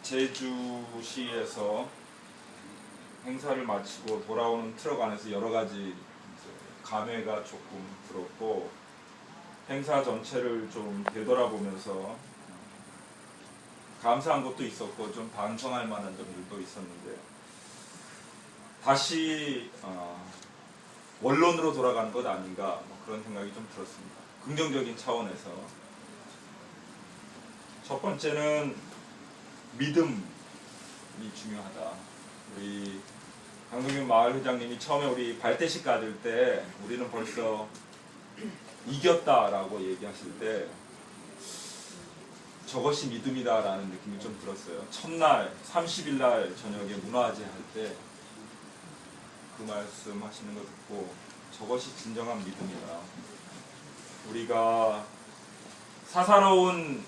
제주시에서 행사를 마치고 돌아오는 트럭 안에서 여러 가지 감회가 조금 들었고, 행사 전체를 좀 되돌아보면서 감사한 것도 있었고 좀 반성할 만한 점들도 있었는데, 다시 원론으로 돌아가는 것 아닌가, 그런 생각이 좀 들었습니다. 긍정적인 차원에서 첫 번째는 믿음이 중요하다. 우리 강동균 마을회장님이 처음에 우리 발대식 가질 때 우리는 벌써 이겼다라고 얘기하실 때 저것이 믿음이다라는 느낌이 좀 들었어요. 첫날 30일날 저녁에 문화제 할 때 그 말씀 하시는 거 듣고 저것이 진정한 믿음이다. 우리가 사사로운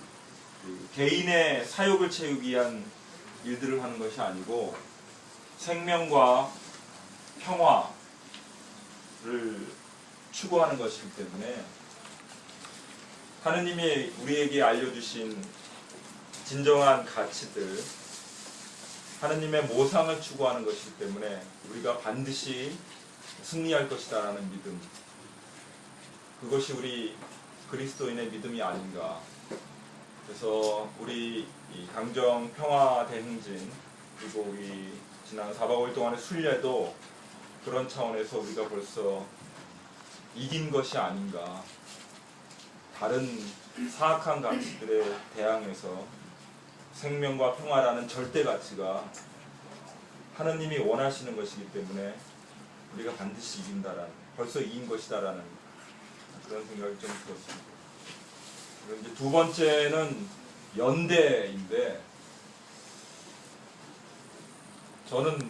개인의 사욕을 채우기 위한 일들을 하는 것이 아니고 생명과 평화를 추구하는 것이기 때문에 하느님이 우리에게 알려주신 진정한 가치들, 하느님의 모상을 추구하는 것이기 때문에 우리가 반드시 승리할 것이다 라는 믿음, 그것이 우리 그리스도인의 믿음이 아닌가. 그래서 우리 이 강정 평화 대행진, 그리고 우리 지난 4박 5일 동안의 순례도 그런 차원에서 우리가 벌써 이긴 것이 아닌가. 다른 사악한 가치들에 대항해서 생명과 평화라는 절대 가치가 하느님이 원하시는 것이기 때문에 우리가 반드시 이긴다라는, 벌써 이긴 것이다라는 그런 생각이 좀 들었습니다. 그리고 이제 두 번째는 연대인데, 저는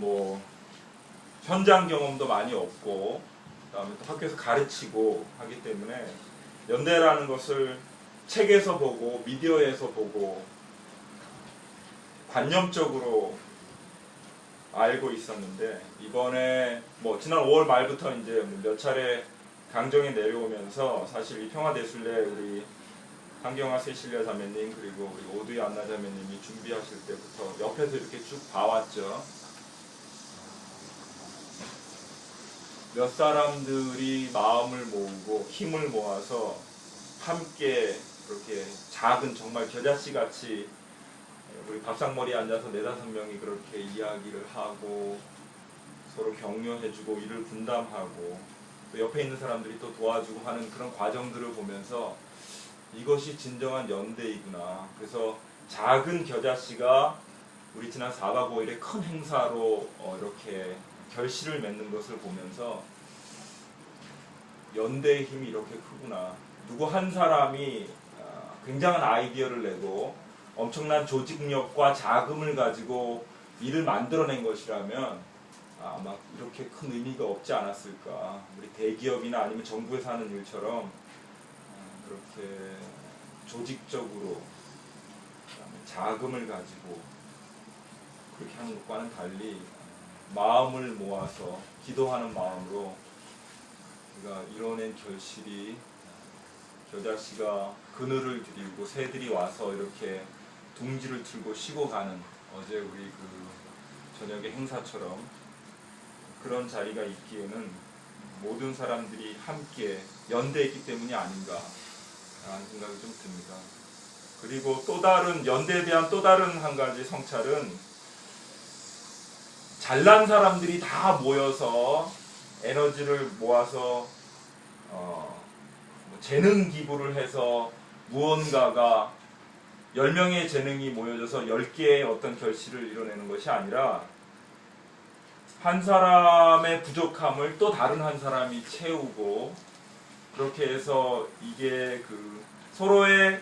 현장 경험도 많이 없고 그다음에 또 학교에서 가르치고 하기 때문에 연대라는 것을 책에서 보고 미디어에서 보고 관념적으로 알고 있었는데, 이번에 지난 5월 말부터 이제 몇 차례 강정에 내려오면서 사실 이 평화대순례 우리 한경화 세실리아 자매님 그리고 우리 오두이 안나 자매님이 준비하실 때부터 옆에서 이렇게 쭉 봐왔죠. 몇 사람들이 마음을 모으고 힘을 모아서 함께 그렇게 작은, 정말 겨자씨 같이 우리 밥상머리에 앉아서 4-5명이 그렇게 이야기를 하고 서로 격려해주고 일을 분담하고 또 옆에 있는 사람들이 또 도와주고 하는 그런 과정들을 보면서 이것이 진정한 연대이구나. 그래서 작은 겨자씨가 우리 지난 4박 5일의 큰 행사로 이렇게 결실을 맺는 것을 보면서 연대의 힘이 이렇게 크구나. 누구 한 사람이 굉장한 아이디어를 내고 엄청난 조직력과 자금을 가지고 일을 만들어낸 것이라면 아마 이렇게 큰 의미가 없지 않았을까. 우리 대기업이나 아니면 정부에서 하는 일처럼 그렇게 조직적으로 자금을 가지고 그렇게 하는 것과는 달리 마음을 모아서 기도하는 마음으로 우리가 이뤄낸 결실이, 겨자씨가 그늘을 드리고 새들이 와서 이렇게 둥지를 틀고 쉬고 가는 어제 우리 저녁의 행사처럼 그런 자리가 있기에는 모든 사람들이 함께 연대했기 때문이 아닌가 라는 생각이 좀 듭니다. 그리고 또 다른, 연대에 대한 또 다른 한 가지 성찰은, 잘난 사람들이 다 모여서 에너지를 모아서 재능 기부를 해서 무언가가 10명의 재능이 모여져서 10개의 어떤 결실을 이뤄내는 것이 아니라 한 사람의 부족함을 또 다른 한 사람이 채우고, 그렇게 해서 이게 서로의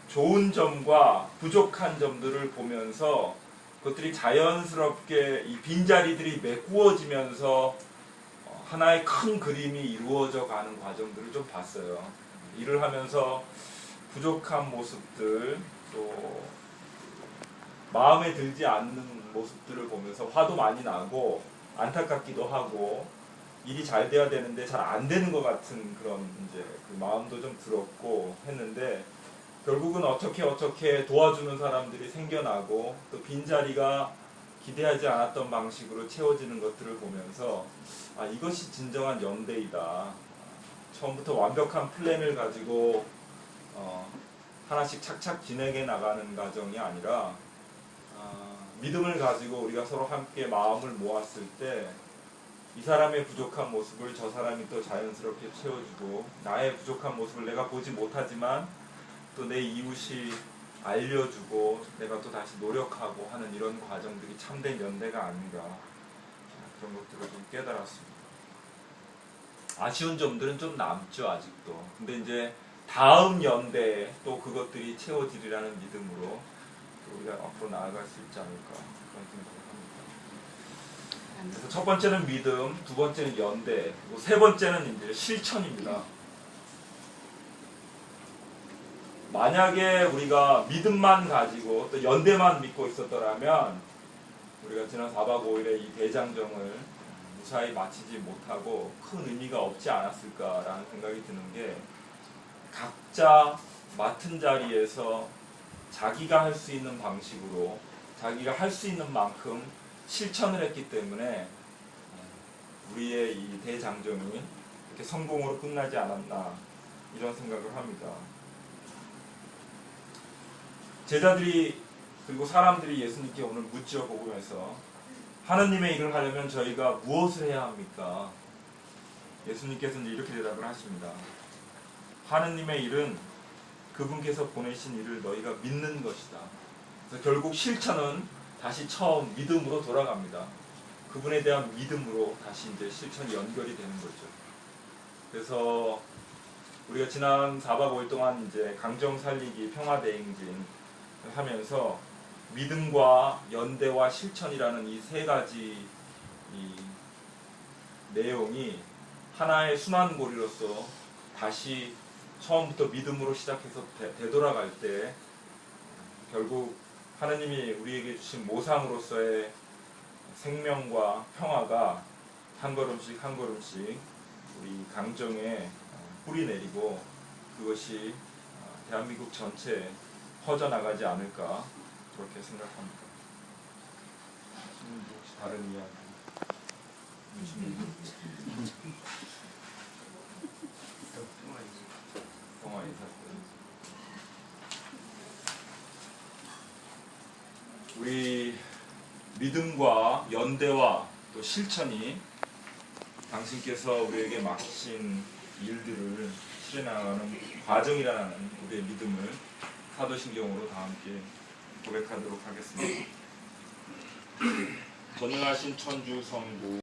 좋은 점과 부족한 점들을 보면서 그것들이 자연스럽게 이 빈자리들이 메꾸어지면서 하나의 큰 그림이 이루어져 가는 과정들을 좀 봤어요. 일을 하면서 부족한 모습들, 또 마음에 들지 않는 모습들을 보면서 화도 많이 나고 안타깝기도 하고 일이 잘 돼야 되는데 잘 안 되는 것 같은 그런 이제 그 마음도 좀 들었고 했는데, 결국은 어떻게 도와주는 사람들이 생겨나고 또 빈자리가 기대하지 않았던 방식으로 채워지는 것들을 보면서 이것이 진정한 연대이다. 처음부터 완벽한 플랜을 가지고 하나씩 착착 진행해 나가는 과정이 아니라 믿음을 가지고 우리가 서로 함께 마음을 모았을 때 이 사람의 부족한 모습을 저 사람이 또 자연스럽게 채워주고 나의 부족한 모습을 내가 보지 못하지만 또 내 이웃이 알려주고 내가 또 다시 노력하고 하는 이런 과정들이 참된 연대가 아닌가 그런 것들을 좀 깨달았습니다. 아쉬운 점들은 좀 남죠 아직도. 근데 이제 다음 연대에 또 그것들이 채워지리라는 믿음으로 또 우리가 앞으로 나아갈 수 있지 않을까 그런 생각을 합니다. 그래서 첫 번째는 믿음, 두 번째는 연대, 그리고 세 번째는 이제 실천입니다. 만약에 우리가 믿음만 가지고 또 연대만 믿고 있었더라면 우리가 지난 4박 5일의 이 대장정을 무사히 마치지 못하고 큰 의미가 없지 않았을까라는 생각이 드는 게 각자 맡은 자리에서 자기가 할 수 있는 방식으로 자기가 할 수 있는 만큼 실천을 했기 때문에 우리의 이 대장정이 이렇게 성공으로 끝나지 않았나 이런 생각을 합니다. 제자들이 그리고 사람들이 예수님께 오늘 묻죠. 복음에서 하느님의 일을 하려면 저희가 무엇을 해야 합니까? 예수님께서는 이렇게 대답을 하십니다. 하느님의 일은 그분께서 보내신 일을 너희가 믿는 것이다. 그래서 결국 실천은 다시 처음 믿음으로 돌아갑니다. 그분에 대한 믿음으로 다시 이제 실천이 연결이 되는 거죠. 그래서 우리가 지난 4박 5일 동안 이제 강정 살리기 평화대행진 하면서 믿음과 연대와 실천이라는 이 세 가지 이 내용이 하나의 순환고리로서 다시 처음부터 믿음으로 시작해서 되돌아갈 때 결국 하나님이 우리에게 주신 모상으로서의 생명과 평화가 한 걸음씩 한 걸음씩 우리 강정에 뿌리 내리고 그것이 대한민국 전체에 퍼져나가지 않을까 그렇게 생각합니다. 혹시 다른 이야기? 평화 인사. 우리 믿음과 연대와 또 실천이 당신께서 우리에게 맡기신 일들을 실현하는 과정이라는 우리의 믿음을 사도신경으로 다 함께 고백하도록 하겠습니다. 전능하신 천주 성부